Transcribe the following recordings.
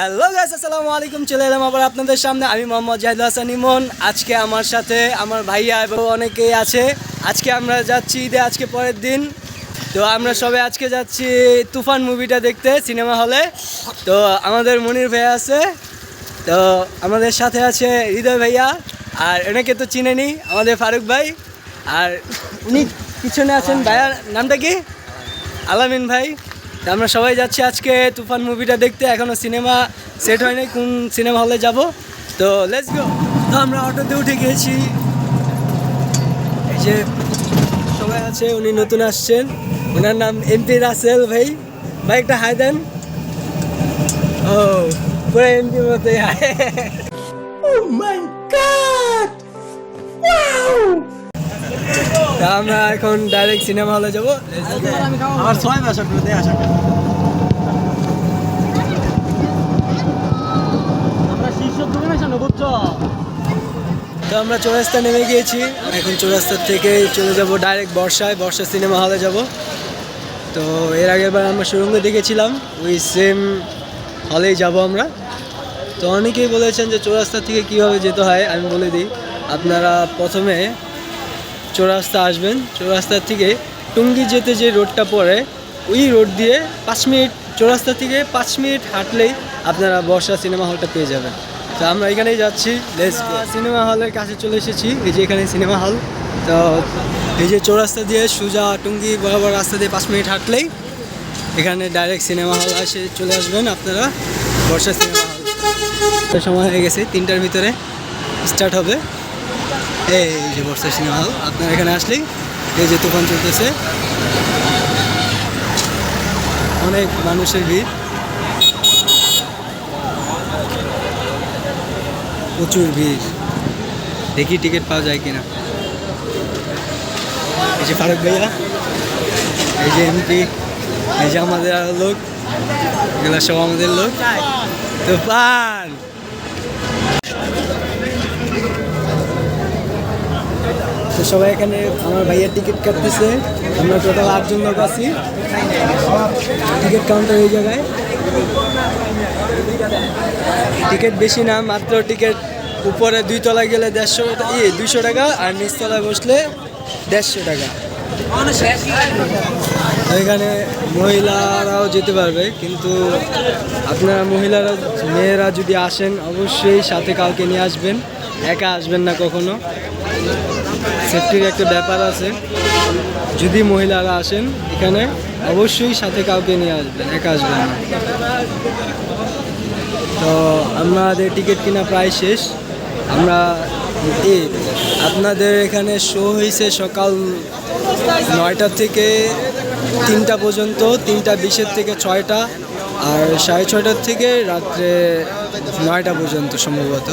Hello guys, আসসালামু আলাইকুম। চলে এলাম আবার আপনাদের সামনে। আমি মোহাম্মদ জাহিদুল হাসান ইমন। আজকে আমার সাথে আমার ভাইয়া এবং অনেকেই আছে। আজকে আমরা যাচ্ছি ঈদে, আজকে পরের দিন। তো আমরা সবাই আজকে যাচ্ছি তুফান মুভিটা দেখতে সিনেমা হলে। তো আমাদের মনির ভাইয়া আছে, তো আমাদের সাথে আছে হৃদয় ভাইয়া, আর এনাকে তো চিনেনি, আমাদের ফারুক ভাই। আর উনি পিছনে আছেন, ভাইয়ার নামটা কি? আলামিন ভাই। তো আমরা সবাই যাচ্ছি আজকে তুফান মুভিটা দেখতে। এখনও সিনেমা সেট হয়নি কোন সিনেমা হলে যাব। তো লেটস গো। তো আমরা অটোতে উঠে গিয়েছি। এই যে সবাই আছে, উনি নতুন আসছেন, ওনার নাম এমপি রাসেল ভাই। ভাই একটা হাই দেন। ও পুরো এমপির মতোই হাই। ও মাই গড, ওয়াও। আমরা এখন ডাইরেক্ট সিনেমা হলে যাবো। আমার 6 মাস আপনি দিয়ে আসেন। আমরা শীর্ষক দোকানে আসেন বুঝছো। তো আমরা চৌরাস্তা নেমে গিয়েছি। এখন চৌরাস্তা থেকে চলে যাব ডাইরেক্ট বর্ষা সিনেমা হলে যাব। তো এর আগের বার আমরা সুরঙ্গ দেখেছিলাম, ওই সেম হলেই যাব আমরা। তো অনেকেই বলেছেন যে চৌরাস্তা থেকে কীভাবে যেতে হয়। আমি বলে দিই, আপনারা প্রথমে চৌরাস্তা আসবেন, চৌরাস্তা থেকে টুঙ্গি যেতে যে রোডটা পড়ে ওই রোড দিয়ে 5 মিনিট, চৌরাস্তা থেকে 5 মিনিট হাঁটলেই আপনারা বর্ষা সিনেমা হলটা পেয়ে যাবেন। তো আমরা এখানেই যাচ্ছি। সিনেমা হলের কাছে চলে এসেছি। এই যে এখানে সিনেমা হল। তো এই যে চৌরাস্তা দিয়ে সোজা টুঙ্গি বরাবর রাস্তা দিয়ে 5 মিনিট হাঁটলেই এখানে ডাইরেক্ট সিনেমা হল এসে চলে আসবেন আপনারা, বর্ষা সিনেমা হল। তো সময় হয়ে গেছে, 3টার ভিতরে স্টার্ট হবে। এই যে বর্ষা সিনেমা হল, আপনারা এখানে আসলেই এই যে তুফান চলতেছে, অনেক মানুষের ভিড়, প্রচুর ভিড়। দেখি টিকিট পাওয়া যায় কিনা। এই যে ফারুক ভাইয়া, এই যে এমপি, এই যে আমাদের আরো লোক, এগুলো সব আমাদের লোক। তুফান তো সবাই এখানে আমার ভাইয়ের টিকিট কাটতেছে। আমরা টোটাল 8 জন লোক আছি। টিকিট কাউন্টার এই জায়গায়। টিকিট বেশি না, মাত্র টিকিট উপরে 2 তলায় গেলে 200 টাকা, আর নিচ তলায় বসলে 150 টাকা। এখানে মহিলারাও যেতে পারবে, কিন্তু আপনারা মেয়েরা যদি আসেন অবশ্যই সাথে কাউকে নিয়ে আসবেন, একা আসবেন না কখনো। সেফটির একটা ব্যাপার আছে। যদি মহিলারা আসেন এখানে অবশ্যই সাথে কাউকে নিয়ে আসবেন, একা আসবেন না। তো আমাদের টিকিট কিনা প্রায় শেষ। আমরা আপনাদের এখানে শো হয়েছে সকাল 9টা থেকে 3টা পর্যন্ত, 3:20 থেকে 6টা, আর 6:30 থেকে রাত্রে 9টা পর্যন্ত সম্ভবত।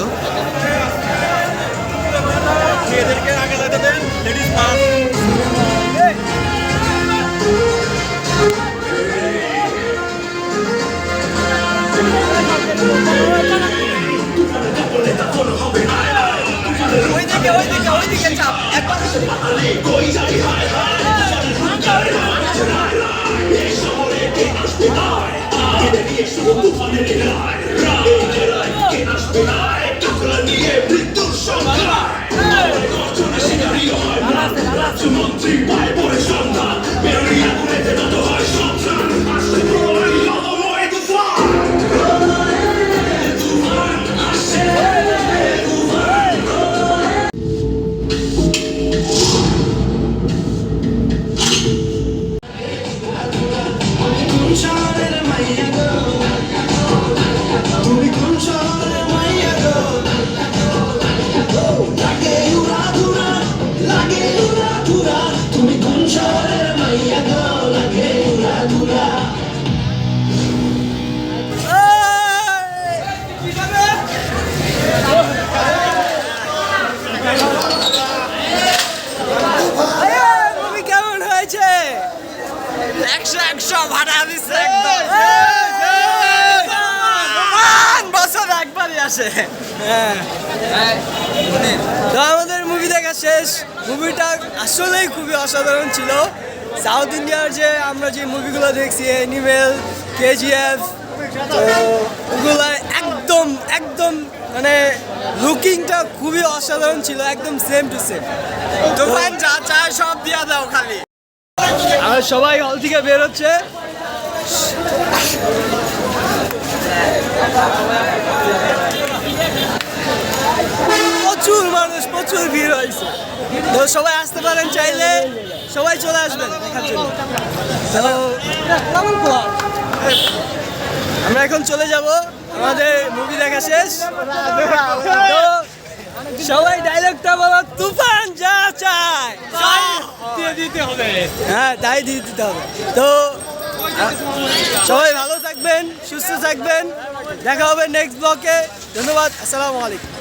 কেমন হয়েছে? 100 ভাড়া দিচ্ছে একদম। বছর একবারই আসে। তো আমাদের মুভি দেখা শেষ। মুভিটা আসলেই খুবই অসাধারণ ছিল। সাউথ ইন্ডিয়ার যে আমরা যে মুভিগুলো দেখছি, অ্যানিমেল, কেজিএফ, তো ওগুলো মানে লুকিংটা খুবই অসাধারণ ছিল, একদম সেম টু সেম। তুফান যা চায় সব দিয়া দাও খালি। আর সবাই হল থেকে বের হচ্ছে। প্রচুর মানুষ, প্রচুর ভিড় হয়েছে। তো সবাই আসতে পারেন, চাইলে সবাই চলে আসবেন দেখার জন্য। তো আমরা এখন চলে যাব, আমাদের মুভি দেখা শেষ। তো সবাই ডায়লগটা বলো, তুফান যা চায় দিয়ে দিতে হবে। হ্যাঁ তাই দিয়ে দিতে হবে। তো সবাই ভালো থাকবেন, সুস্থ থাকবেন, দেখা হবে নেক্সট ব্লকে। ধন্যবাদ, আসসালামু আলাইকুম।